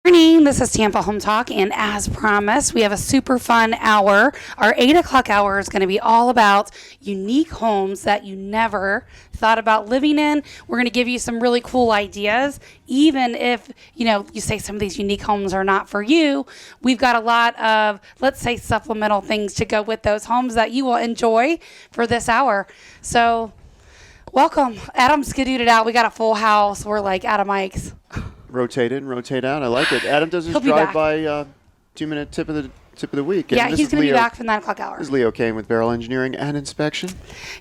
Morning. This is Tampa Home Talk, and as promised, we have a super fun hour. Our 8 o'clock hour is going to be all about unique homes that you never thought about living in. We're going to give you some really cool ideas, even if you say some of these unique homes are not for you. We've got a lot of, let's say, supplemental things to go with those homes that you will enjoy for this hour. So, welcome. Adam skidooted out. We got a full house. We're like out of mics. Rotate in, rotate out. I like it. Adam does his drive-by 2-minute tip of the week. Yeah, he's going to be back for the 9 o'clock hour. This is Leo Kane with Beryl Engineering and Inspection.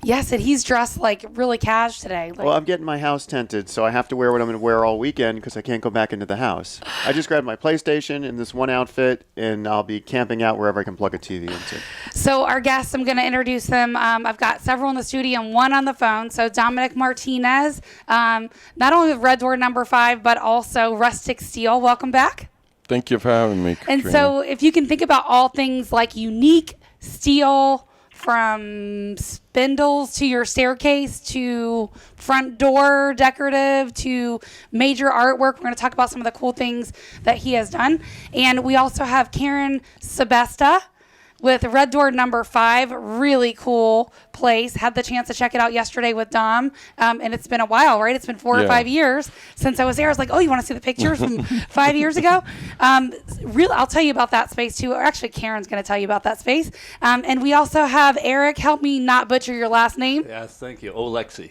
Yes, and he's dressed like really cash today. Well, I'm getting my house tented, so I have to wear what I'm going to wear all weekend because I can't go back into the house. I just grabbed my PlayStation in this one outfit, and I'll be camping out wherever I can plug a TV into. So our guests, I'm going to introduce them. I've got several in the studio and one on the phone. So Dominic Martinez, not only with Red Door number 5, but also Rustic Steel. Welcome back. Thank you for having me, Katrina. And so if you can think about all things like unique steel, from spindles to your staircase to front door decorative to major artwork, we're going to talk about some of the cool things that he has done. And we also have Karen Sebesta with Red Door number 5. Really cool place. Had the chance to check it out yesterday with Dom. And it's been a while, right? It's been 4 or 5 years since I was there. I was like, oh, you want to see the pictures from 5 years ago? I'll tell you about that space too. Or actually, Karen's going to tell you about that space. And we also have Eric. Help me not butcher your last name. Yes, thank you. Olexi.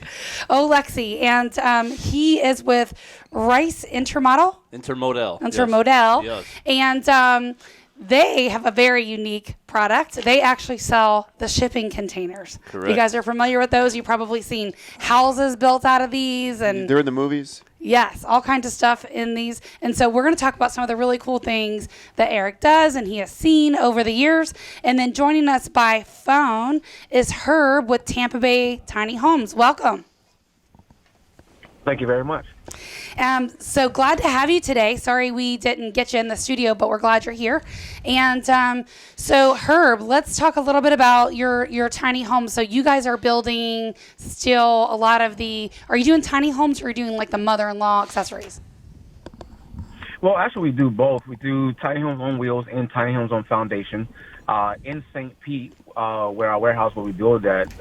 Olexi. And he is with Rice Intermodal. Intermodal. Yes. And they have a very unique product. They actually sell the shipping containers. Correct. You guys are familiar with those. You've probably seen houses built out of these. And they're in the movies? Yes, all kinds of stuff in these. And so we're going to talk about some of the really cool things that Eric does and he has seen over the years. And then joining us by phone is Herb with Tampa Bay Tiny Homes. Welcome. Thank you very much. So glad to have you today. Sorry we didn't get you in the studio, but we're glad you're here. And so Herb, let's talk a little bit about your tiny home. So you guys are building still a lot of are you doing tiny homes or are you doing like the mother-in-law accessories? Well, actually we do both. We do tiny homes on wheels and tiny homes on foundation. In St. Pete, where our warehouse where we build at,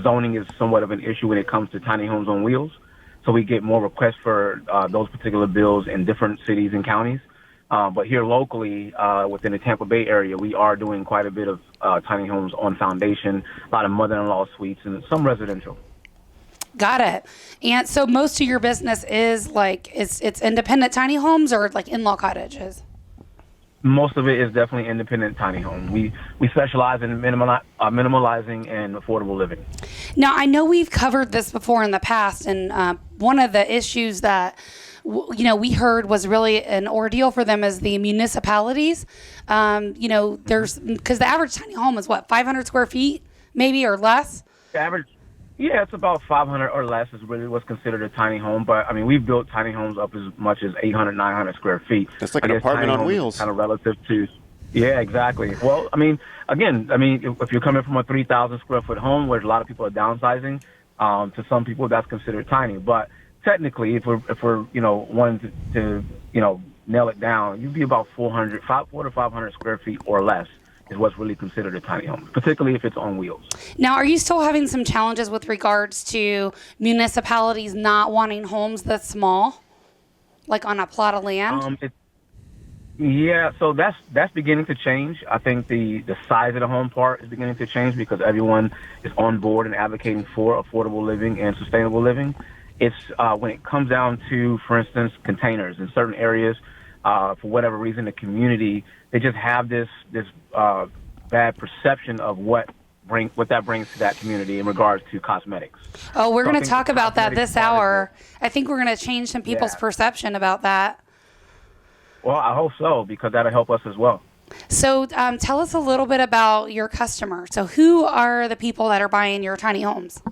zoning is somewhat of an issue when it comes to tiny homes on wheels. So we get more requests for those particular bills in different cities and counties. But here locally, within the Tampa Bay area, we are doing quite a bit of tiny homes on foundation, a lot of mother-in-law suites, and some residential. Got it. And so most of your business is it's independent tiny homes or like in-law cottages? Most of it is definitely independent tiny home. We specialize in minimalizing and affordable living. Now, I know we've covered this before in the past, and one of the issues that we heard was really an ordeal for them is the municipalities. There's because the average tiny home is 500 square feet, maybe or less. The average. Yeah, it's about 500 or less is really what's considered a tiny home. But, I mean, we've built tiny homes up as much as 800, 900 square feet. That's like an apartment on wheels. Kind of relative to, yeah, exactly. Well, if you're coming from a 3,000 square foot home where a lot of people are downsizing, to some people that's considered tiny. But technically, if we're wanting to nail it down, you'd be about 400 to 500 square feet or less. Is what's really considered a tiny home, particularly if it's on wheels. Now, are you still having some challenges with regards to municipalities not wanting homes that small, like on a plot of land? So that's beginning to change. I think the size of the home part is beginning to change because everyone is on board and advocating for affordable living and sustainable living. It's when it comes down to, for instance, containers in certain areas, for whatever reason, the community, they just have this bad perception of what that brings to that community in regards to cosmetics. Oh, we're going to talk about that this hour. I think we're going to change some people's perception about that. Well, I hope so, because that'll help us as well. So tell us a little bit about your customer. So who are the people that are buying your tiny homes?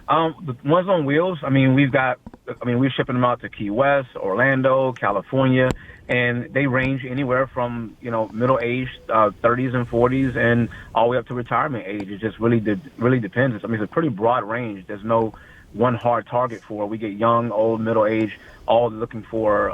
The ones on wheels, we're shipping them out to Key West, Orlando, California, and they range anywhere from, middle-aged, 30s and 40s, and all the way up to retirement age. It just really depends. It's a pretty broad range. There's no one hard target for. We get young, old, middle age, all looking for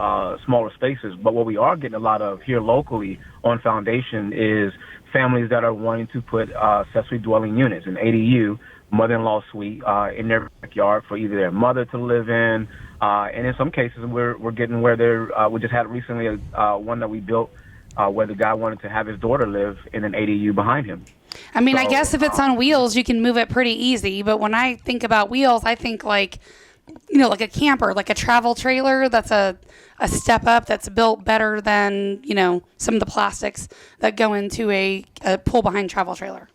smaller spaces. But what we are getting a lot of here locally on Foundation is families that are wanting to put accessory dwelling units, an ADU, mother-in-law suite, in their backyard for either their mother to live in, and in some cases we're getting where they're. We just had recently one that we built where the guy wanted to have his daughter live in an ADU behind him. I mean, I guess if it's on wheels, you can move it pretty easy. But when I think about wheels, I think like a camper, like a travel trailer. That's a step up. That's built better than, some of the plastics that go into a pull behind travel trailer.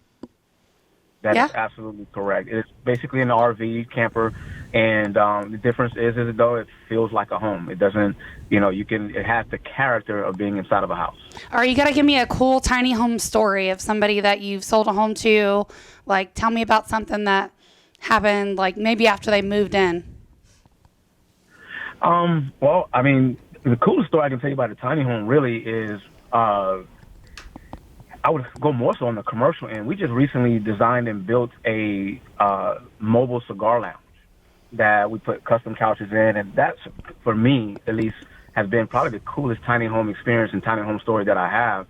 That is absolutely correct. It's basically an RV camper, and the difference is though it feels like a home. It doesn't, it has the character of being inside of a house. All right, you got to give me a cool tiny home story of somebody that you've sold a home to. Like, tell me about something that happened, like maybe after they moved in. Well, I mean, the coolest story I can tell you about a tiny home really is, I would go more so on the commercial end. We just recently designed and built a mobile cigar lounge that we put custom couches in, and that's, for me at least, has been probably the coolest tiny home experience and tiny home story that I have.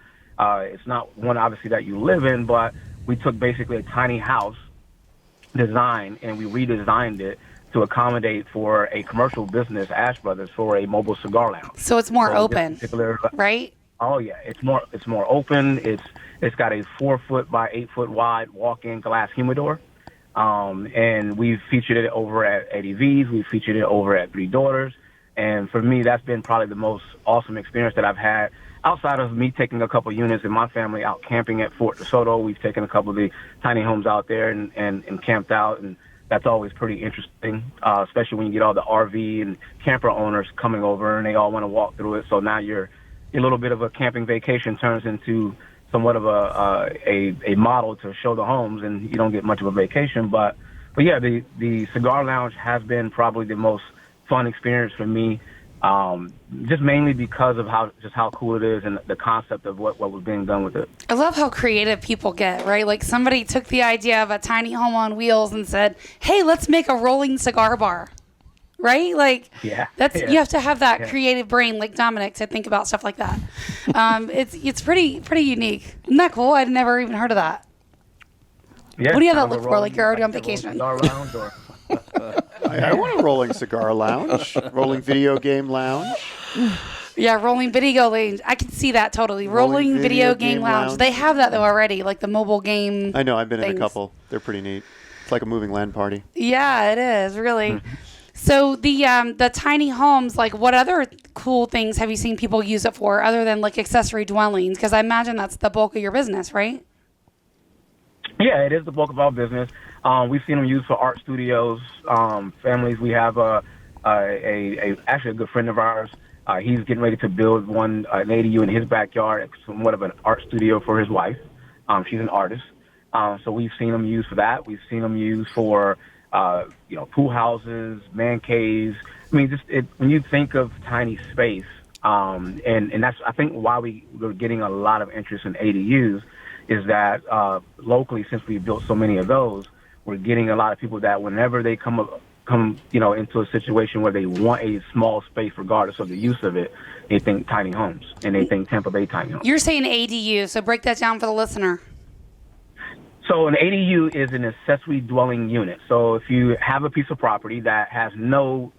It's not one, obviously, that you live in, but we took basically a tiny house design and we redesigned it to accommodate for a commercial business, Ash Brothers, for a mobile cigar lounge. So it's more open, right? Oh yeah, it's more open. It's got a 4-foot by 8-foot wide walk-in glass humidor, and we've featured it over at Eddie V's. We've featured it over at Three Daughters, and for me, that's been probably the most awesome experience that I've had. Outside of me taking a couple units in my family out camping at Fort DeSoto, we've taken a couple of the tiny homes out there and camped out, and that's always pretty interesting, especially when you get all the RV and camper owners coming over and they all want to walk through it. So now your little bit of a camping vacation turns into somewhat of a model to show the homes, and you don't get much of a vacation. But yeah, the cigar lounge has been probably the most fun experience for me, just mainly because of how cool it is and the concept of what was being done with it. I love how creative people get, right? Like somebody took the idea of a tiny home on wheels and said, "Hey, let's make a rolling cigar bar." Right? Like, you have to have that creative brain like Dominic to think about stuff like that. It's pretty unique. Isn't that cool? I'd never even heard of that. Yeah, what do you have that look for? Like you're already on vacation. I want a rolling cigar lounge, rolling video game lounge. Yeah, rolling video lounge. I can see that totally. Rolling video game lounge. They have that though already, like the mobile game. I know. I've been in a couple. They're pretty neat. It's like a moving LAN party. Yeah, it is really. So the tiny homes, like what other cool things have you seen people use it for other than like accessory dwellings? Because I imagine that's the bulk of your business, right? Yeah, it is the bulk of our business. We've seen them used for art studios, families. We have actually a good friend of ours. He's getting ready to build an ADU in his backyard. It's somewhat of an art studio for his wife. She's an artist. So we've seen them used for that. We've seen them used for pool houses, man caves. I mean, when you think of tiny space, and that's, I think, why we're getting a lot of interest in ADUs is that locally, since we've built so many of those, we're getting a lot of people that whenever they come into a situation where they want a small space, regardless of the use of it, they think tiny homes, and they think Tampa Bay tiny homes. You're saying ADU, so break that down for the listener. So an ADU is an accessory dwelling unit. So if you have a piece of property that has no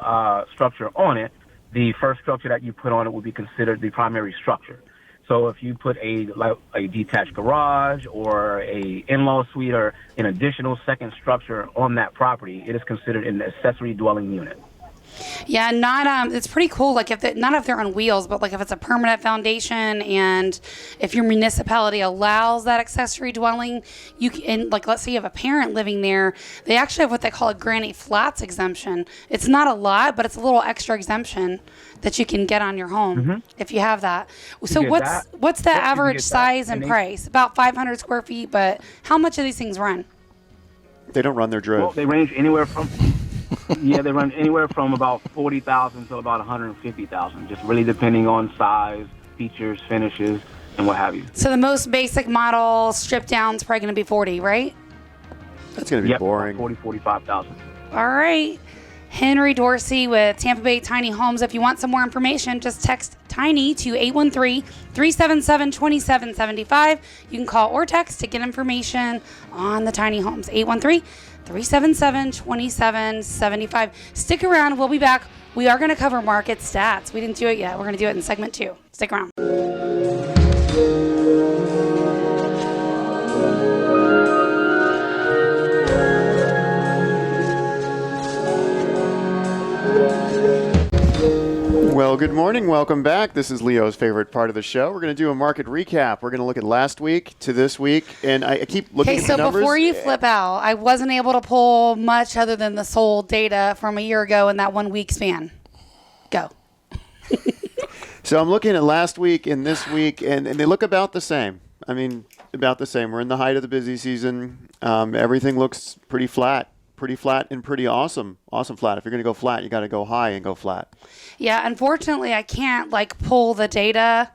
structure on it, the first structure that you put on it will be considered the primary structure. So if you put a detached garage or a in-law suite or an additional second structure on that property, it is considered an accessory dwelling unit. Yeah, it's pretty cool. Like not if they're on wheels, but like if it's a permanent foundation, and if your municipality allows that accessory dwelling, you can, like, let's say you have a parent living there, they actually have what they call a granny flats exemption. It's not a lot, but it's a little extra exemption that you can get on your home if you have that. So what's the average size and price? About 500 square feet, but how much do these things run? They don't run their drove. Well, they range anywhere from they run anywhere from about $40,000 to about $150,000, just really depending on size, features, finishes, and what have you. So the most basic model stripped down is probably going to be $40,000, right? That's going to be boring. $45,000. All right. Henry Dorsey with Tampa Bay Tiny Homes. If you want some more information, just text TINY to 813-377-2775. You can call or text to get information on the tiny homes. 813-377-2775. Stick around. We'll be back. We are going to cover market stats. We didn't do it yet. We're going to do it in segment 2. Stick around. Well, good morning. Welcome back. This is Leo's favorite part of the show. We're going to do a market recap. We're going to look at last week to this week, and I keep looking at the numbers. Okay, so before you flip out, I wasn't able to pull much other than the sold data from a year ago in that 1 week span. Go. So I'm looking at last week and this week, and they look about the same. I mean, about the same. We're in the height of the busy season. Everything looks pretty flat and pretty awesome. Awesome flat. If you're going to go flat, you got to go high and go flat. Yeah, unfortunately, I can't pull the data.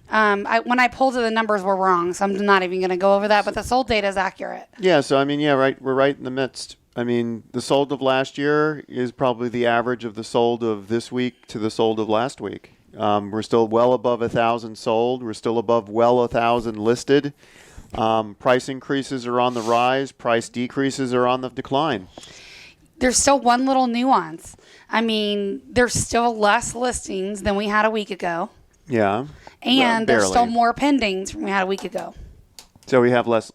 When I pulled it, the numbers were wrong, so I'm not even going to go over that. But the sold data is accurate. Yeah. So right. We're right in the midst. I mean, the sold of last year is probably the average of the sold of this week to the sold of last week. We're still well above 1,000 sold. We're still above 1,000 listed. Price increases are on the rise. Price decreases are on the decline. There's still one little nuance. I mean, there's still less listings than we had a week ago. Yeah. And there's still more pendings than we had a week ago. So we have less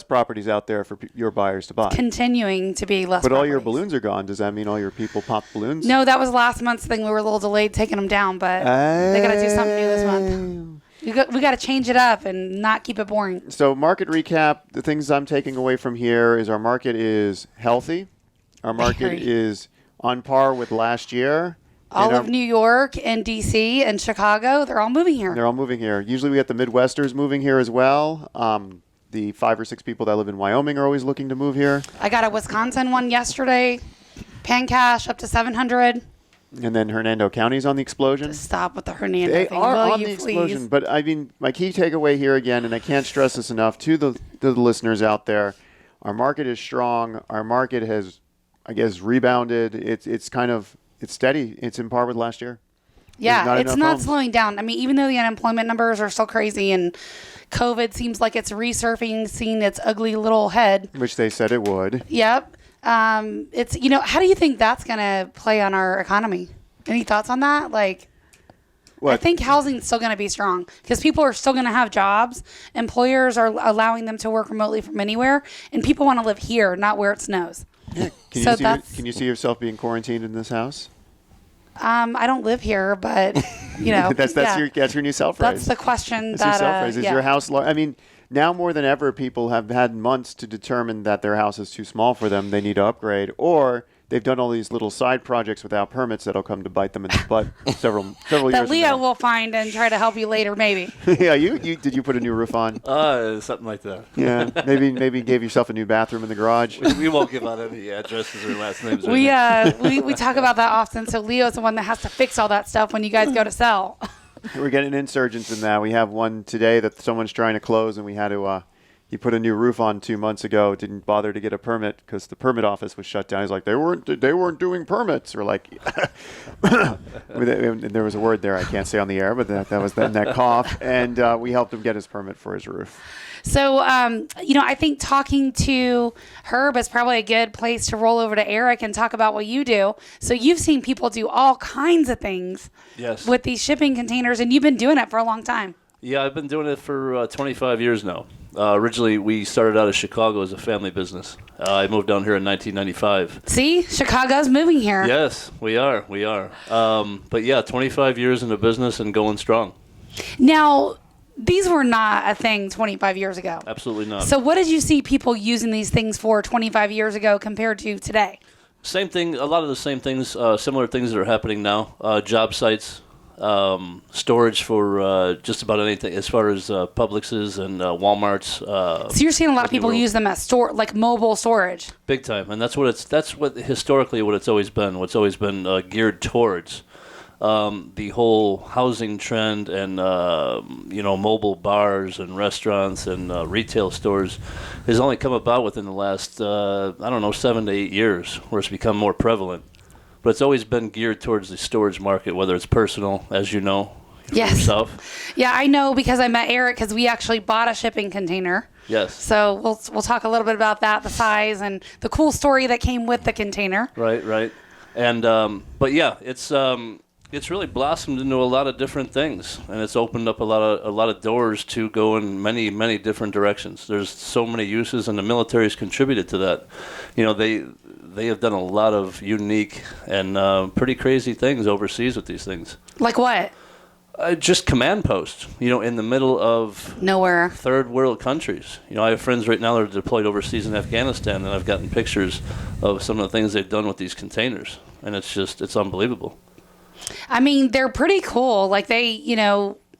properties out there for your buyers to buy. Continuing to be less But properties. all your balloons are gone. Does that mean all your people popped balloons? No, that was last month's thing. We were a little delayed taking them down, but they got to do something new this month. We got to change it up and not keep it boring. So market recap, the things I'm taking away from here is our market is healthy. Our market is on par with last year. All of New York and D.C. and Chicago, they're all moving here. They're all moving here. Usually we get the Midwesters moving here as well. The 5 or 6 people that live in Wyoming are always looking to move here. I got a Wisconsin one yesterday. Pan cash up to 700. And then Hernando County's on the explosion. Just stop with the Hernando They thing. are Will on you the please? explosion. But I mean, my key takeaway here again, and I can't stress this enough to the listeners out there, our market is strong. Our market has, I guess, rebounded. It's steady. It's in par with last year. Yeah, it's not slowing down. I mean, even though the unemployment numbers are still crazy and COVID seems like it's resurfacing its ugly little head. Which they said it would. Yep. It's, how do you think that's going to play on our economy? Any thoughts on that? What? I think housing's still going to be strong because people are still going to have jobs. Employers are allowing them to work remotely from anywhere, and people want to live here, not where it snows. Yeah. Can you see yourself being quarantined in this house? I don't live here, but that's your new self-raise. That's the question. That's your self-raise. Is your house large? I mean, now more than ever, people have had months to determine that their house is too small for them. They need to upgrade, or they've done all these little side projects without permits that'll come to bite them in the butt several years. That Leo will find and try to help you later, maybe. Yeah, did you put a new roof on? Something like that. Yeah, maybe gave yourself a new bathroom in the garage. We won't give out any addresses or last names. We talk about that often. So Leo's the one that has to fix all that stuff when you guys go to sell. We're getting insurgents in that. We have one today that someone's trying to close, and we had to. He put a new roof on 2 months ago. Didn't bother to get a permit because the permit office was shut down. He's like, they weren't doing permits. We're like, there was a word there I can't say on the air, but that was that cough, and we helped him get his permit for his roof. So, I think talking to Herb is probably a good place to roll over to Eric and talk about what you do. So you've seen people do all kinds of things with these shipping containers, and you've been doing it for a long time. Yeah, I've been doing it for 25 years now. Originally, we started out of Chicago as a family business. I moved down here in 1995. See? Chicago's moving here. Yes, we are. But yeah, 25 years in the business and going strong. Now, these were not a thing 25 years ago. Absolutely not. So what did you see people using these things for 25 years ago compared to today? Same thing, a lot of the same things, similar things that are happening now. Job sites, storage for just about anything as far as Publixes and Walmarts. So you're seeing a lot of people use them as mobile storage. Big time, and that's what historically what it's always been. What's always been geared towards. the whole housing trend and mobile bars and restaurants and retail stores has only come about within the last 7 to 8 years, where it's become more prevalent. But it's always been geared towards the storage market, whether it's personal, as you know, Yes. yourself. Yeah, I know because I met Eric because we actually bought a shipping container. Yes. So we'll talk a little bit about that, the size, and the cool story that came with the container. Right. And but yeah, it's really blossomed into a lot of different things, and it's opened up a lot of doors to go in many different directions. There's so many uses, and the military's contributed to that. They have done a lot of unique and pretty crazy things overseas with these things. Like what? Just command posts, in the middle of Nowhere. third world countries. I have friends right now that are deployed overseas in Afghanistan, and I've gotten pictures of some of the things they've done with these containers, and it's unbelievable. I mean, they're pretty cool. Like we've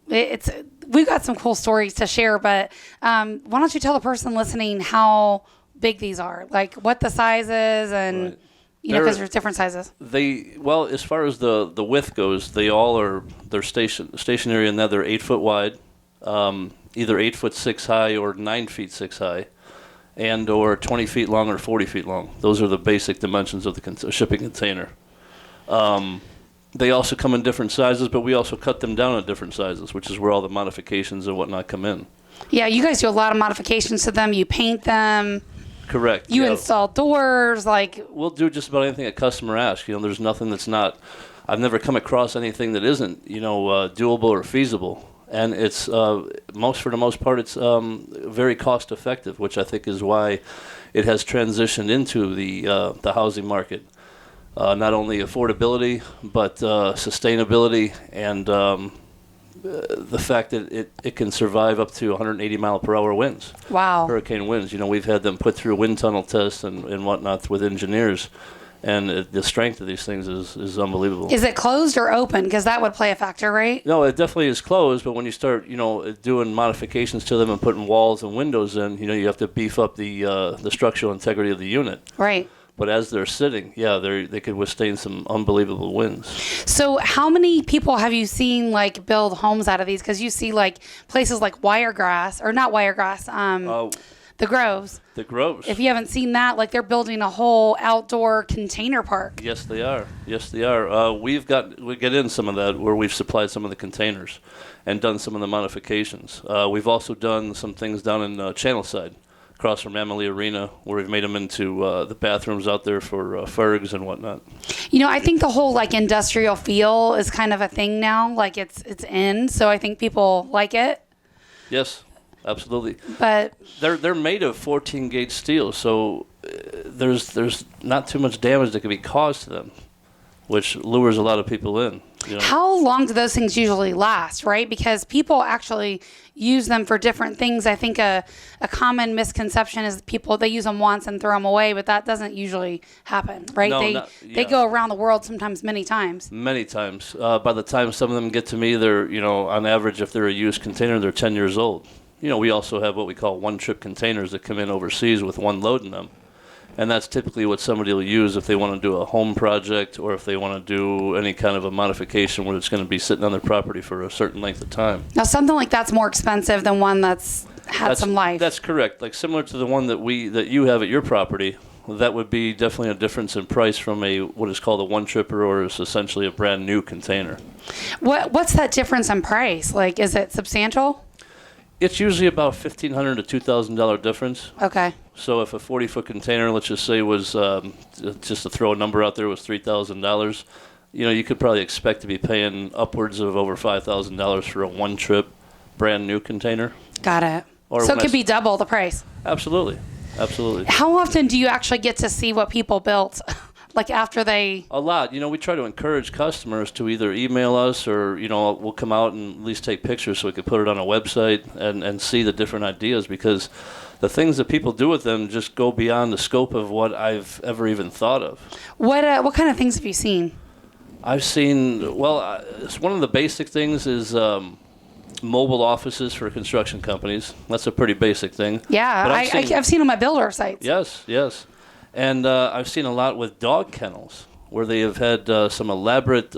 got some cool stories to share, but why don't you tell the person listening how big these are, like what the size is, and Right. because there's different sizes. As far as the width goes, they're stationary in that they're 8 foot wide, either 8 foot 6 high or 9 feet 6 high, and or 20 feet long or 40 feet long. Those are the basic dimensions of the shipping container. They also come in different sizes, but we also cut them down at different sizes, which is where all the modifications and whatnot come in. Yeah, you guys do a lot of modifications to them. You paint them. Correct. You yeah. install doors, like... We'll do just about anything a customer asks. There's nothing that's not... I've never come across anything that isn't, doable or feasible. And it's, for the most part, it's very cost effective, which I think is why it has transitioned into the housing market. Not only affordability, but sustainability and the fact that it can survive up to 180 mile per hour winds. Wow. Hurricane winds. We've had them put through wind tunnel tests and whatnot with engineers, and the strength of these things is unbelievable. Is it closed or open? Because that would play a factor, right? No, it definitely is closed, but when you start, doing modifications to them and putting walls and windows in, you have to beef up the structural integrity of the unit. Right. But as they're sitting, they could withstand some unbelievable winds. So how many people have you seen build homes out of these? Because you see places like Wiregrass, or not Wiregrass, the Groves. The Groves. If you haven't seen that, they're building a whole outdoor container park. Yes, they are. We get in some of that where we've supplied some of the containers and done some of the modifications. We've also done some things down in Channelside, across from Amalie Arena, where we've made them into the bathrooms out there for Fergs and whatnot. I think the whole industrial feel is kind of a thing now. It's in, so I think people like it. Yes, absolutely. But they're made of 14 gauge steel, so there's not too much damage that can be caused to them, which lures a lot of people in. How long do those things usually last, right? Because people actually use them for different things. I think a common misconception is they use them once and throw them away, but that doesn't usually happen, right? No, they go around the world sometimes many times. Many times. By the time some of them get to me, they're, on average, if they're a used container, they're 10 years old. We also have what we call one-trip containers that come in overseas with one load in them. And that's typically what somebody will use if they want to do a home project or if they want to do any kind of a modification where it's going to be sitting on their property for a certain length of time. Now, something like that's more expensive than one that's had some life. That's correct. Similar to the one that you have at your property, that would be definitely a difference in price from what is called a one-tripper, or is essentially a brand new container. What's that difference in price? Is it substantial? It's usually about $1,500 to $2,000 difference. Okay. So if a 40-foot container, let's just say, was, just to throw a number out there, was $3,000, you could probably expect to be paying upwards of over $5,000 for a one-trip, brand-new container. Got it. So it could be double the price. Absolutely. How often do you actually get to see what people built? After they... A lot. We try to encourage customers to either email us or, we'll come out and at least take pictures so we could put it on a website and see the different ideas, because the things that people do with them just go beyond the scope of what I've ever even thought of. What kind of things have you seen? I've seen, one of the basic things is mobile offices for construction companies. That's a pretty basic thing. Yeah, I've seen them at builder sites. Yes. And I've seen a lot with dog kennels, where they have had some elaborate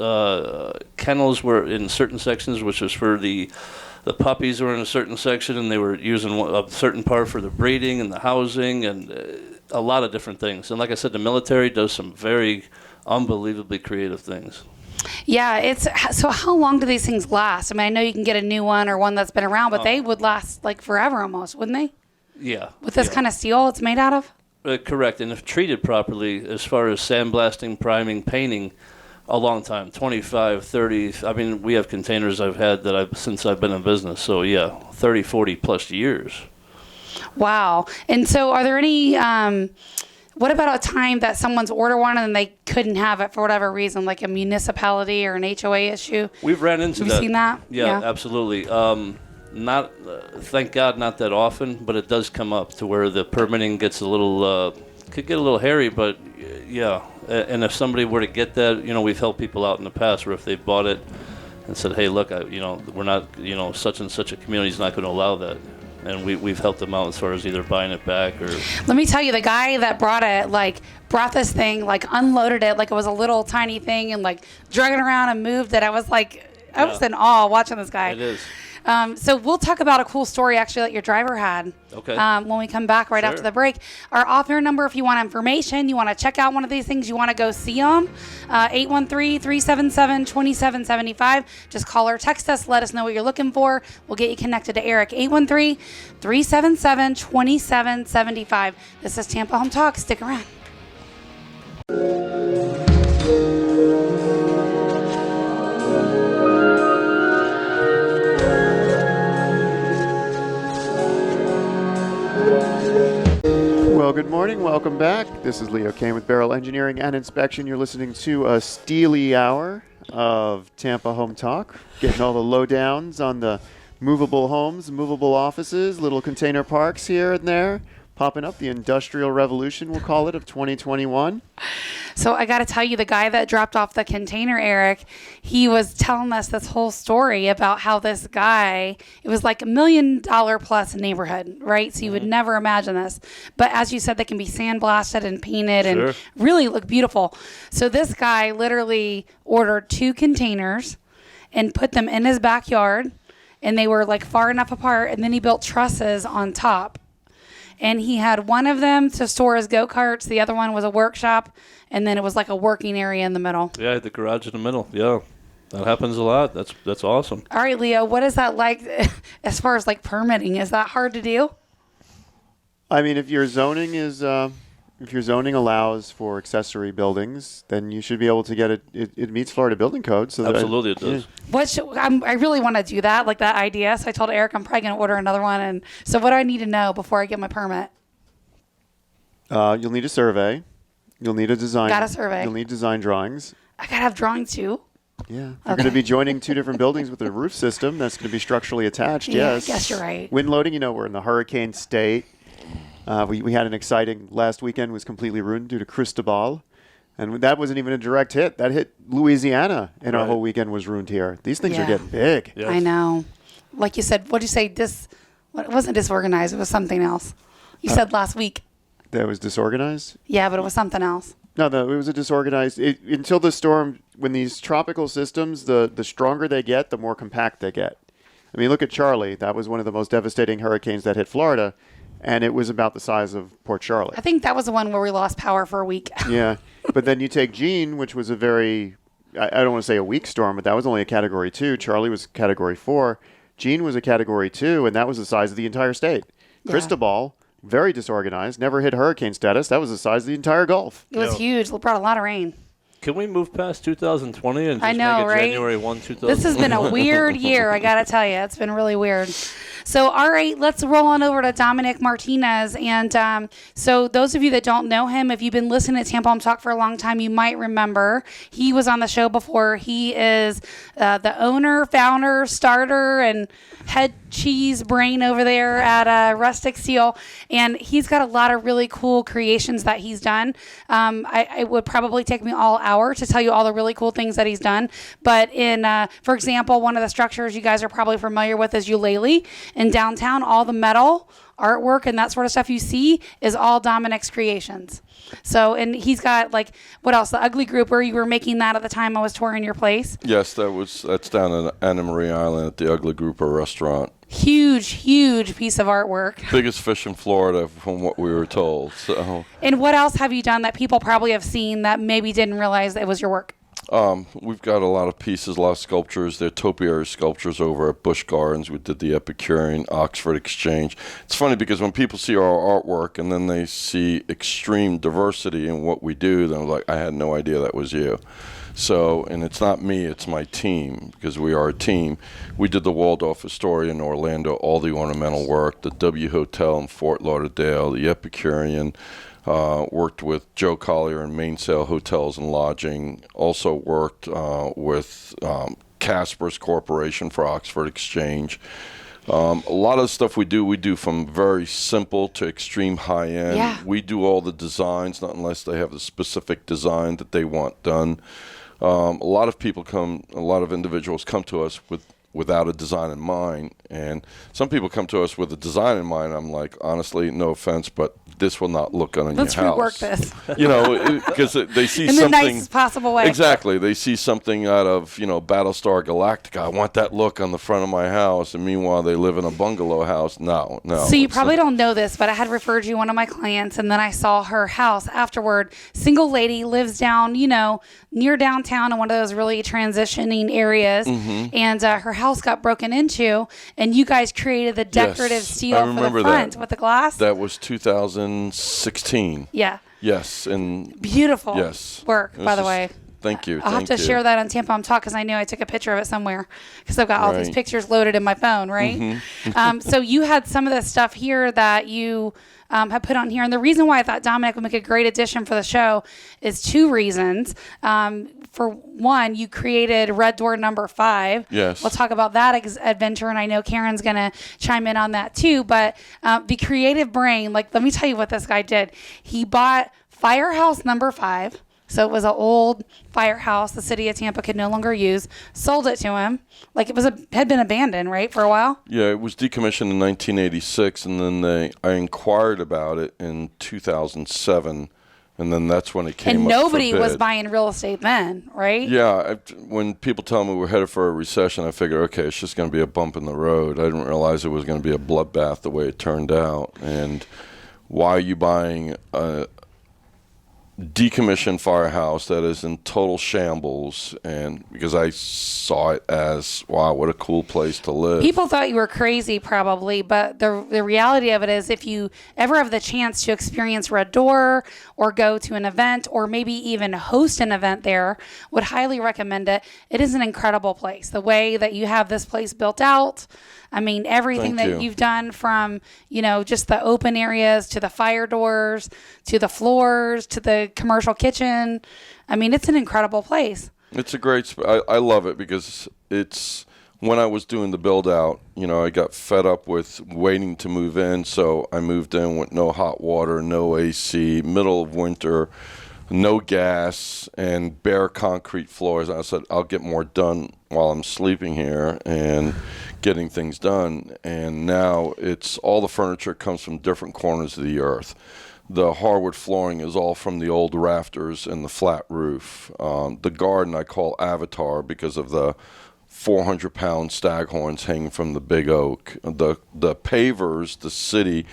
kennels where in certain sections, which was for the puppies were in a certain section, and they were using a certain part for the breeding and the housing and a lot of different things. And like I said, the military does some very unbelievably creative things. Yeah, so how long do these things last? I mean, I know you can get a new one or one that's been around, but they would last like forever almost, wouldn't they? Yeah. With this kind of steel it's made out of? Correct. And if treated properly, as far as sandblasting, priming, painting, a long time, 25, 30. I mean, we have containers I've had since I've been in business. So, 30, 40 plus years. Wow. And so are there any, what about a time that someone's ordered one and they couldn't have it for whatever reason, like a municipality or an HOA issue? We've ran into that. Have you seen that? Yeah. Absolutely. Not, thank God, not that often, but it does come up to where the permitting gets could get a little hairy, but yeah. And if somebody were to get that, we've helped people out in the past where if they bought it and said, hey, look, we're not, such and such a community is not going to allow that. And we've helped them out as far as either buying it back or... Let me tell you, the guy that brought this thing, unloaded it like it was a little tiny thing and drug it around and moved it. I was I was in awe watching this guy. It is. So we'll talk about a cool story actually that your driver had. Okay. When we come back right after the break. Our off-air number, if you want information, you want to check out one of these things, you want to go see them, 813-377-2775. Just call or text us. Let us know what you're looking for. We'll get you connected to Eric. 813-377-2775. This is Tampa Home Talk. Stick around. Well, good morning. Welcome back. This is Leo Kane with Beryl Engineering and Inspection. You're listening to a steely hour of Tampa Home Talk, getting all the lowdowns on the movable homes, movable offices, little container parks here and there, popping up. The industrial revolution, we'll call it, of 2021. So I got to tell you, the guy that dropped off the container, Eric, he was telling us this whole story about how this guy, it was like $1 million plus neighborhood, right? So you would never imagine this. But as you said, they can be sandblasted and painted and really look beautiful. So this guy literally ordered 2 containers and put them in his backyard, and they were far enough apart, and then he built trusses on top. And he had one of them to store his go-karts. The other one was a workshop. And then it was a working area in the middle. Yeah, the garage in the middle. Yeah, that happens a lot. That's awesome. All right, Leo, what is that like as far as permitting? Is that hard to do? I mean, if your zoning allows for accessory buildings, then you should be able to get it. It meets Florida building code. So absolutely, it does. I really want to do that, that idea. So I told Eric I'm probably going to order another one. And so what do I need to know before I get my permit? You'll need a survey. You'll need a design. Got a survey. You'll need design drawings. I got to have drawings too. Yeah. You're going to be joining 2 different buildings with a roof system that's going to be structurally attached. Yeah, Yes. I guess you're right. Wind loading, we're in the hurricane state. We had an exciting last weekend was completely ruined due to Cristobal. And that wasn't even a direct hit. That hit Louisiana, and our whole weekend was ruined here. These things are getting big. Yes. I know. Like you said, what did you say? It wasn't disorganized. It was something else. You said last week. That was disorganized? Yeah, but it was something else. No, it was a disorganized. Until the storm, when these tropical systems, the stronger they get, the more compact they get. I mean, look at Charlie. That was one of the most devastating hurricanes that hit Florida, and it was about the size of Port Charlotte. I think that was the one where we lost power for a week. Yeah, but then you take Jean, which was a very, I don't want to say a weak storm, but that was only a Category 2. Charlie was Category 4. Jean was a Category 2, and that was the size of the entire state. Yeah. Cristobal, very disorganized, never hit hurricane status. That was the size of the entire Gulf. It was huge. It brought a lot of rain. Can we move past 2020 and just I know, make it right? January 1, 2020? This has been a weird year, I got to tell you. It's been really weird. So, all right, let's roll on over to Dominic Martinez. And so those of you that don't know him, if you've been listening to Tampa Home Talk for a long time, you might remember he was on the show before. He is the owner, founder, starter, and head cheese brain over there at Rustic Steel. And he's got a lot of really cool creations that he's done. It would probably take me all hour to tell you all the really cool things that he's done. But for example, one of the structures you guys are probably familiar with is Eulalie in downtown. All the metal artwork and that sort of stuff you see is all Dominic's creations. So, and he's got like, what else? The Ugly Group, where you were making that at the time I was touring your place. Yes, that's down in Anna Marie Island at the Ugly Group restaurant. Huge piece of artwork. Biggest fish in Florida, from what we were told. So. And what else have you done that people probably have seen that maybe didn't realize it was your work? We've got a lot of pieces, a lot of sculptures. They're topiary sculptures over at Busch Gardens. We did the Epicurean, Oxford Exchange. It's funny because when people see our artwork and then they see extreme diversity in what we do, they're like, I had no idea that was you. So, and it's not me, it's my team, because we are a team. We did the Waldorf Astoria in Orlando, all the ornamental work, the W Hotel in Fort Lauderdale, the Epicurean. Worked with Joe Collier in Mainsail Hotels and Lodging. Also worked with Casper's Corporation for Oxford Exchange. A lot of the stuff we do from very simple to extreme high end. Yeah. We do all the designs, not unless they have the specific design that they want done. A lot of individuals come to us without a design in mind, and some people come to us with a design in mind. I'm like, honestly, no offense, but this will not look good on your house. Let's rework this. Because they see in something the nicest possible way. Exactly, they see something out of Battlestar Galactica. I want that look on the front of my house, and meanwhile they live in a bungalow house. No. So you probably don't know this, but I had referred you one of my clients, and then I saw her house afterward. Single lady, lives down, near downtown in one of those really transitioning areas, and her house got broken into, and you guys created the decorative steel for the front with the glass. That was 2016. Yeah. Yes, and beautiful work, by the way. Thank you. I'll have to share that on Tampa Home Talk because I knew I took a picture of it somewhere because I've got all these pictures loaded in my phone, right? So you had some of the stuff here that you have put on here. And the reason why I thought Dominic would make a great addition for the show is two reasons. For one, you created Red Door number 5. Yes. We'll talk about that adventure, and I know Karen's going to chime in on that too. But the creative brain, let me tell you what this guy did. He bought Firehouse number 5. So it was an old firehouse the city of Tampa could no longer use. Sold it to him. Like had been abandoned, right, for a while? Yeah, it was decommissioned in 1986, and then I inquired about it in 2007, and then that's when it came up for bid. And nobody was buying real estate then, right? Yeah, when people tell me we're headed for a recession, I figure, okay, it's just going to be a bump in the road. I didn't realize it was going to be a bloodbath the way it turned out. And why are you buying a decommissioned firehouse that is in total shambles? And because I saw it as, wow, what a cool place to live. People thought you were crazy probably, but the reality of it is if you ever have the chance to experience Red Door or go to an event or maybe even host an event there, would highly recommend it. It is an incredible place. The way that you have this place built out, I mean, everything that you've done from, just the open areas to the fire doors, to the floors, to the commercial kitchen. I mean, it's an incredible place. It's a great I love it because it's when I was doing the build out, I got fed up with waiting to move in. So I moved in with no hot water, no AC, middle of winter, no gas, and bare concrete floors. I said, I'll get more done while I'm sleeping here and getting things done. And now it's all the furniture comes from different corners of the earth. The hardwood flooring is all from the old rafters and the flat roof. The garden I call Avatar because of the 400-pound staghorns hanging from the big oak. The pavers, the city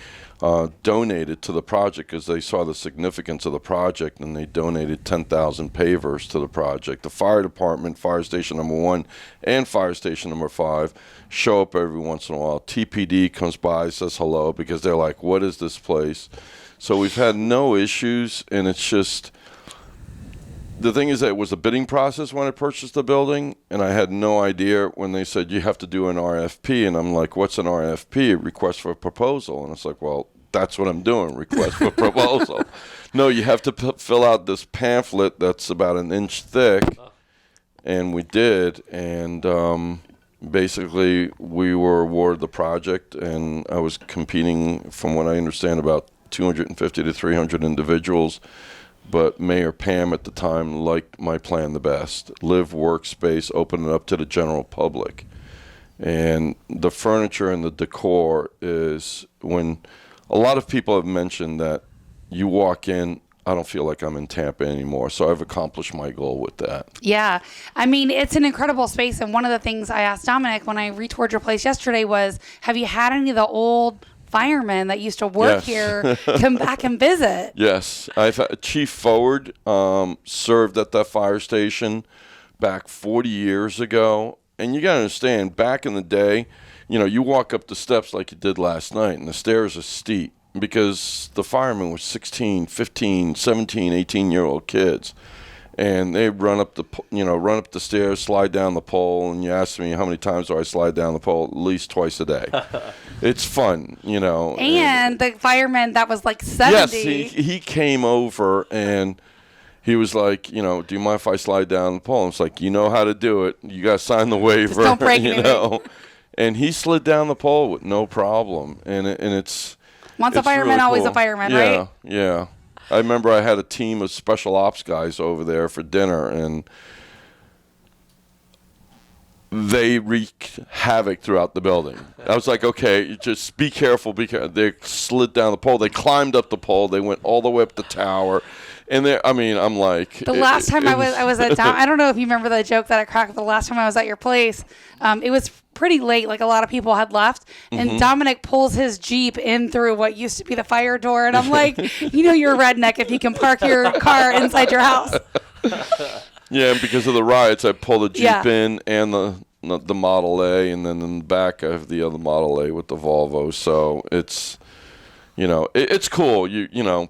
donated to the project because they saw the significance of the project, and they donated 10,000 pavers to the project. The fire department, fire station number 1 and fire station number 5 show up every once in a while. TPD comes by, says hello, because they're like, what is this place? So we've had no issues, and it's just, the thing is that it was a bidding process when I purchased the building, and I had no idea when they said you have to do an RFP, and I'm like, what's an RFP? Request for a proposal. And it's like, well, that's what I'm doing, request for proposal. No, you have to fill out this pamphlet that's about an inch thick, and we did, and basically we were awarded the project, and I was competing, from what I understand, about 250 to 300 individuals. But Mayor Pam at the time liked my plan the best. Live workspace, open it up to the general public. And the furniture and the decor is when a lot of people have mentioned that you walk in, I don't feel like I'm in Tampa anymore. So I've accomplished my goal with that. Yeah. I mean, it's an incredible space. And one of the things I asked Dominic when I retoured your place yesterday was, have you had any of the old firemen that used to work here come back and visit? Yes. I've had Chief Forward served at that fire station back 40 years ago. And you got to understand, back in the day, you walk up the steps like you did last night, and the stairs are steep. Because the firemen were 16, 15, 17, 18-year-old kids, and they run up the stairs, slide down the pole, and you ask me how many times do I slide down the pole? At least twice a day. It's fun, And the fireman that was like 70. Yes, he came over and he was like, do you mind if I slide down the pole? And it's like, you know how to do it. You got to sign the waiver. Just don't break anything. And he slid down the pole with no problem, and it's. Once a fireman, really always cool. a fireman, yeah, right? Yeah. I remember I had a team of special ops guys over there for dinner, and they wreaked havoc throughout the building. I was like, okay, just be careful, They slid down the pole. They climbed up the pole. They went all the way up the tower. And I'm like... The last time I was at I don't know if you remember the joke that I cracked, but the last time I was at your place, it was pretty late, like a lot of people had left, and Dominic pulls his Jeep in through what used to be the fire door, and I'm like, you're a redneck if you can park your car inside your house. Yeah, and because of the riots, I pulled the Jeep in and the Model A, and then in the back I have the other Model A with the Volvo, so it's... it's cool.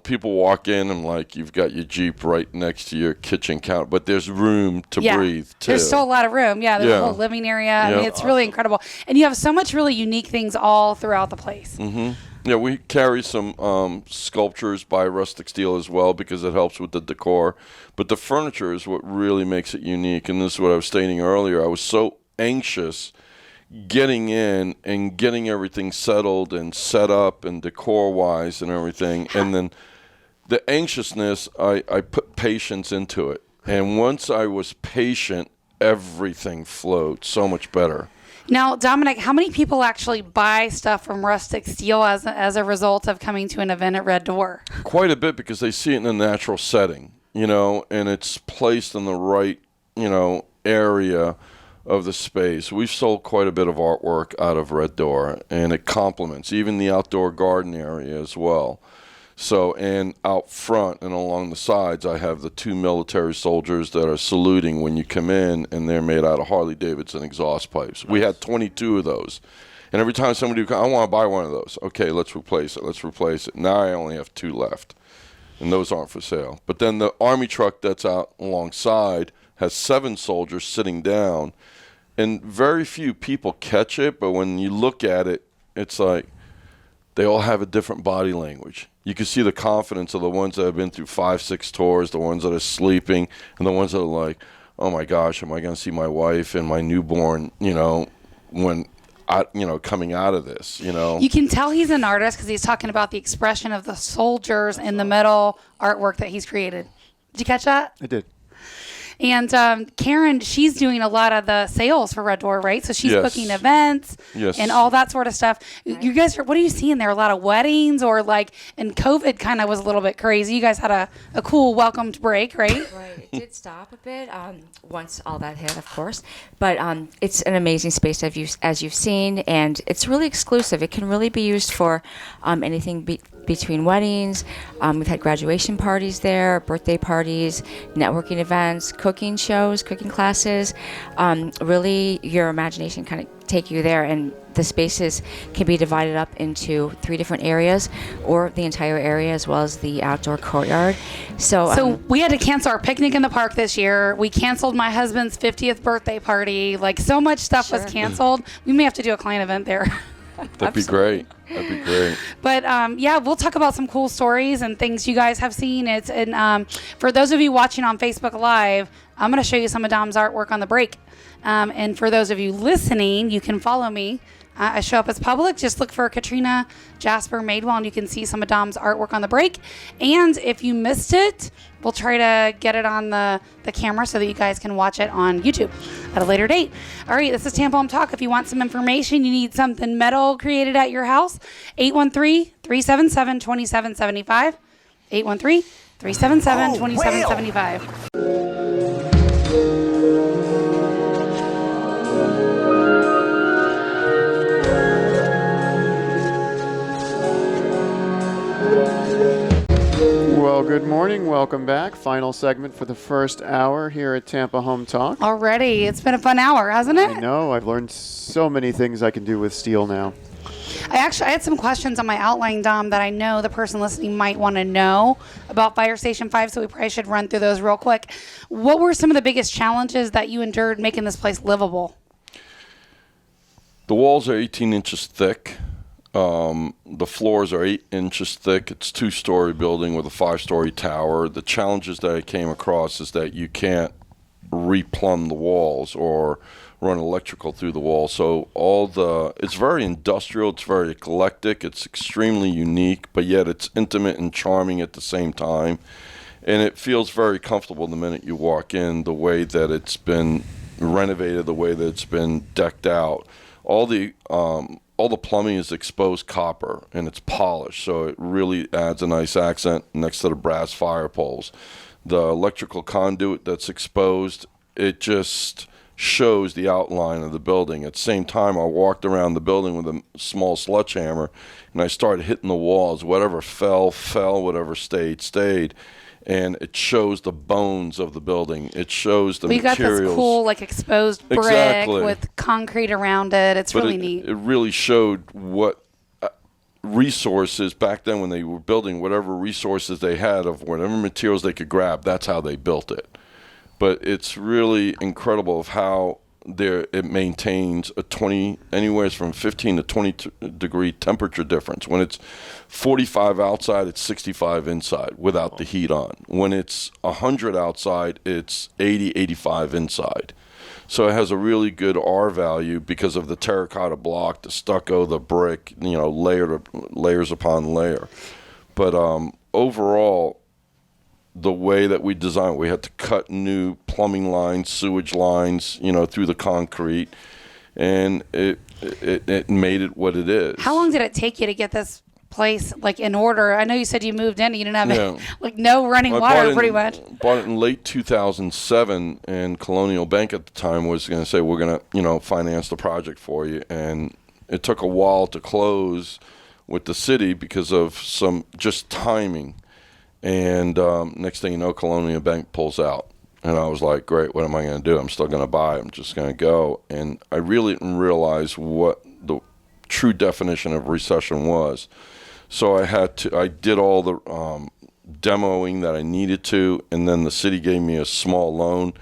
People walk in and like you've got your Jeep right next to your kitchen counter, but there's room to breathe too. There's still a lot of room. Yeah, there's a whole living area. I mean, it's really incredible, and you have so much really unique things all throughout the place. Mm-hmm. Yeah, we carry some sculptures by Rustic Steel as well because it helps with the decor. But the furniture is what really makes it unique, and this is what I was stating earlier. I was so anxious getting in and getting everything settled and set up and decor-wise and everything. And then the anxiousness, I put patience into it. And once I was patient, everything flowed so much better. Now, Dominic, how many people actually buy stuff from Rustic Steel as a result of coming to an event at Red Door? Quite a bit because they see it in a natural setting, and it's placed in the right, area of the space. We've sold quite a bit of artwork out of Red Door, and it complements even the outdoor garden area as well. So, and out front and along the sides, I have the 2 military soldiers that are saluting when you come in, and they're made out of Harley-Davidson exhaust pipes. Nice. We had 22 of those. And every time somebody would come, I want to buy one of those. Okay, let's replace it. Now I only have 2 left, and those aren't for sale. But then the Army truck that's out alongside has 7 soldiers sitting down, and very few people catch it, but when you look at it, it's like they all have a different body language. You can see the confidence of the ones that have been through 5-6 tours, the ones that are sleeping, and the ones that are like, oh my gosh, am I going to see my wife and my newborn, when coming out of this, You can tell he's an artist because he's talking about the expression of the soldiers in the metal artwork that he's created. Did you catch that? I did. And Karen, she's doing a lot of the sales for Red Door, right? So she's booking events and all that sort of stuff. You guys, what are you seeing there? A lot of weddings and COVID kind of was a little bit crazy. You guys had a cool welcomed break, right? Right. It did stop a bit once all that hit, of course. But it's an amazing space as you've seen, and it's really exclusive. It can really be used for anything between weddings. We've had graduation parties there, birthday parties, networking events, cooking shows, cooking classes. Really, your imagination kind of take you there, and the spaces can be divided up into 3 different areas, or the entire area as well as the outdoor courtyard. So we had to cancel our picnic in the park this year. We canceled my husband's 50th birthday party. Like, so much stuff was canceled. We may have to do a client event there. That'd be great. But we'll talk about some cool stories and things you guys have seen. For those of you watching on Facebook Live, I'm going to show you some of Dom's artwork on the break. And for those of you listening, you can follow me I show up as public. Just look for Katrina Jasper Madewell, and you can see some of Dom's artwork on the break. And if you missed it, we'll try to get it on the camera so that you guys can watch it on YouTube at a later date. All right, this is Tampa Home Talk. If you want some information, you need something metal created at your house, 813-377-2775. 813-377-2775. Well, good morning. Welcome back. Final segment for the first hour here at Tampa Home Talk. Already, it's been a fun hour, hasn't it? I know. I've learned so many things I can do with steel now. I had some questions on my outline, Dom, that I know the person listening might want to know about Fire Station 5, so we probably should run through those real quick. What were some of the biggest challenges that you endured making this place livable? The walls are 18 inches thick. The floors are 8 inches thick. It's a 2-story building with a 5-story tower. The challenges that I came across is that you can't replumb the walls or run electrical through the wall. So it's very industrial, it's very eclectic, it's extremely unique, but yet it's intimate and charming at the same time. And it feels very comfortable the minute you walk in, the way that it's been renovated, the way that it's been decked out. All the plumbing is exposed copper and it's polished, so it really adds a nice accent next to the brass fire poles. The electrical conduit that's exposed, it just shows the outline of the building. At the same time, I walked around the building with a small sledgehammer and I started hitting the walls. Whatever fell, whatever stayed. And it shows the bones of the building. It shows the materials. You got this cool, exposed brick Exactly. with concrete around it. It's really neat. It really showed what resources back then when they were building, whatever resources they had of whatever materials they could grab, that's how they built it. But it's really incredible of how it maintains anywhere from 15 to 20 degree temperature difference. When it's 45 outside, it's 65 inside without the heat on. When it's 100 outside, it's 80, 85 inside. So it has a really good R value because of the terracotta block, the stucco, the brick, layers upon layer. But overall, the way that we designed it, we had to cut new plumbing lines, sewage lines, through the concrete, and it made it what it is. How long did it take you to get this place in order? I know you said you moved in and you didn't have no running water pretty much. Bought it in late 2007, and Colonial Bank at the time was going to say, we're going to finance the project for you, and it took a while to close with the city because of some just timing. And next thing you know, Colonial Bank pulls out. And I was like, great, what am I going to do? I'm still going to buy. I'm just going to go. And I really didn't realize what the true definition of recession was. So I did all the demoing that I needed to, and then the city gave me a small loan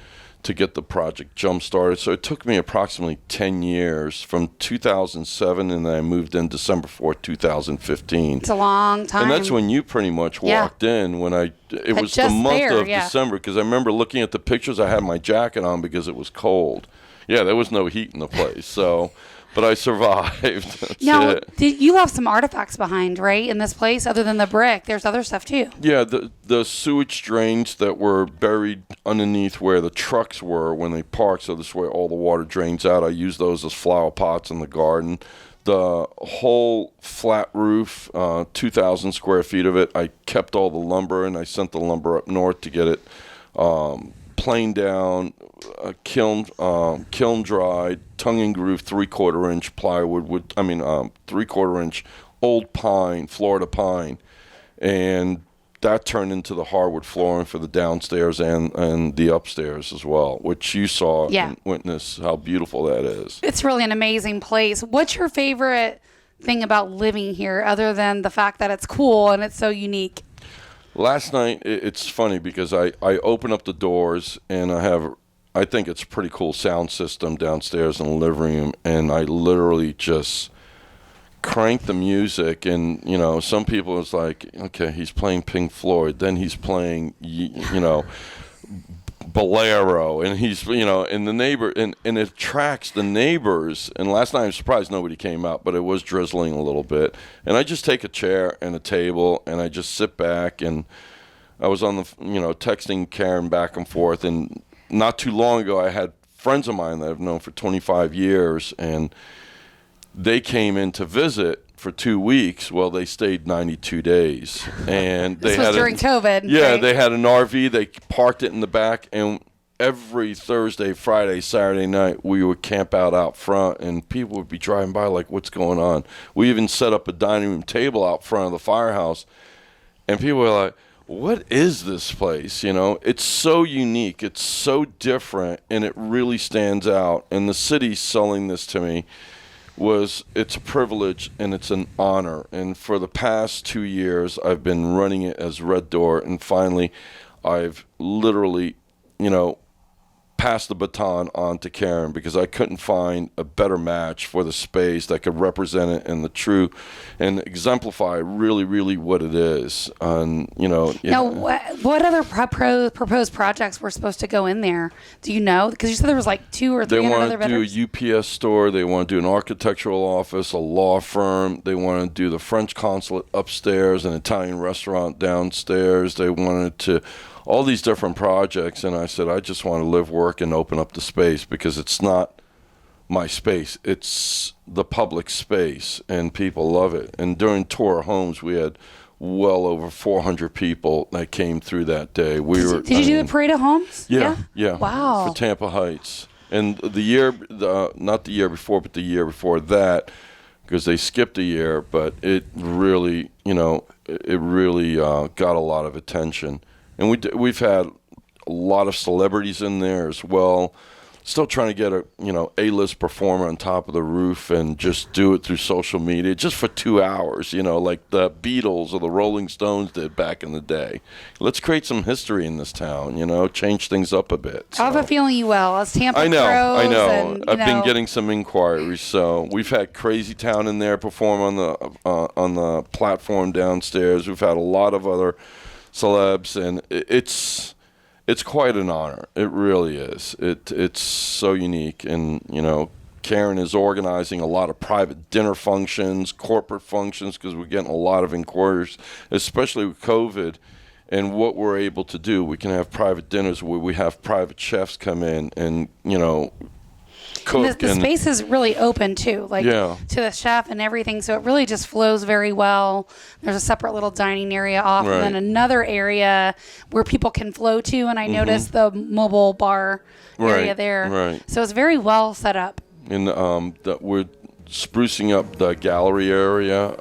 to get the project jump-started. So it took me approximately 10 years from 2007, and then I moved in December 4th, 2015. It's a long time. And that's when you pretty much walked in. It was the month of December, because I remember looking at the pictures. I had my jacket on because it was cold. Yeah, there was no heat in the place. So, but I survived. Now, you left some artifacts behind, right, in this place, other than the brick? There's other stuff, too. Yeah, the sewage drains that were buried underneath where the trucks were when they parked, so this way all the water drains out. I use those as flower pots in the garden. The whole flat roof, 2,000 square feet of it, I kept all the lumber, and I sent the lumber up north to get it planed down, kiln dried, tongue and groove, 3/4 inch plywood, 3/4 inch old pine, Florida pine, and that turned into the hardwood flooring for the downstairs and the upstairs as well, which you saw and witnessed how beautiful that is. It's really an amazing place. What's your favorite thing about living here, other than the fact that it's cool and it's so unique? Last night, it's funny because I open up the doors and I think it's a pretty cool sound system downstairs in the living room, and I literally just crank the music, and some people it's like, okay, he's playing Pink Floyd, then he's playing Bolero, and he's, and the neighbor, and it attracts the neighbors. And last night I'm surprised nobody came out, but it was drizzling a little bit. And I just take a chair and a table, and I just sit back, and I was on the, texting Karen back and forth. And not too long ago, I had friends of mine that I've known for 25 years, and they came in to visit for 2 weeks. Well, they stayed 92 days, and This was during COVID. Yeah, right? they had an RV. They parked it in the back, and every Thursday, Friday, Saturday night, we would camp out front, and people would be driving by like, "What's going on?" We even set up a dining room table out front of the firehouse, and people were like, "What is this place?" It's so unique, it's so different, and it really stands out. And the city selling this to me it's a privilege and it's an honor. And for the past 2 years, I've been running it as Red Door, and finally, I've literally, passed the baton on to Karen, because I couldn't find a better match for the space that could represent it in the true and exemplify really, really what it is. And Now, what other proposed projects were supposed to go in there? Do you know? Because you said there was like 200 or 300 other They want vendors. to do a UPS store. They want to do an architectural office, a law firm. They want to do the French consulate upstairs, an Italian restaurant downstairs. They wanted to all these different projects, and I said, I just want to live, work, and open up the space, because it's not my space. It's the public space, and people love it. And during Tour of Homes, we had well over 400 people that came through that day. Did you do the Parade of Homes? Yeah. Wow. For Tampa Heights. And not the year before, but the year before that, because they skipped a year, but it really, got a lot of attention. And we've had a lot of celebrities in there as well. Still trying to get a A-list performer on top of the roof and just do it through social media just for 2 hours, like the Beatles or the Rolling Stones did back in the day. Let's create some history in this town, change things up a bit. I have a feeling you will. As Tampa I know. grows, and, I've been getting some inquiries. So we've had Crazy Town in there perform on the platform downstairs. We've had a lot of other celebs, and it's quite an honor. It really is. It's so unique, and Karen is organizing a lot of private dinner functions, corporate functions, because we're getting a lot of inquiries, especially with COVID. And what we're able to do, we can have private dinners where we have private chefs come in and cook. The space is really open too, Yeah. to the chef and everything. So it really just flows very well. There's a separate little dining area off, and then another area where people can flow to. And I noticed the mobile bar area there. Right. So it's very well set up. And we're sprucing up the gallery area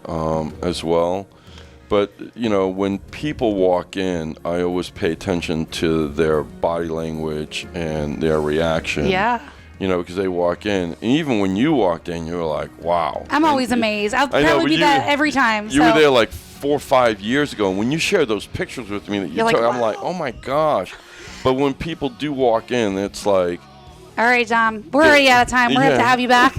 as well. But, when people walk in, I always pay attention to their body language and their reaction. Yeah. Because they walk in. And even when you walked in, you were like, wow. I'm always amazed. I'll probably be that every time. You were there like 4 or 5 years ago. And when you share those pictures with me that you took, I'm like, oh, my gosh. But when people do walk in, it's like, all right, Dom, we're already out of time. We're going to have to have you back.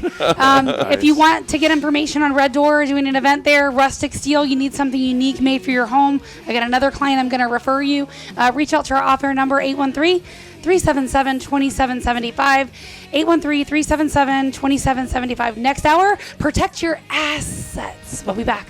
If you want to get information on Red Door, doing an event there, rustic steel, you need something unique made for your home, I got another client I'm going to refer you. Reach out to our offer number, 813-377-2775, 813-377-2775. Next hour, protect your assets. We'll be back.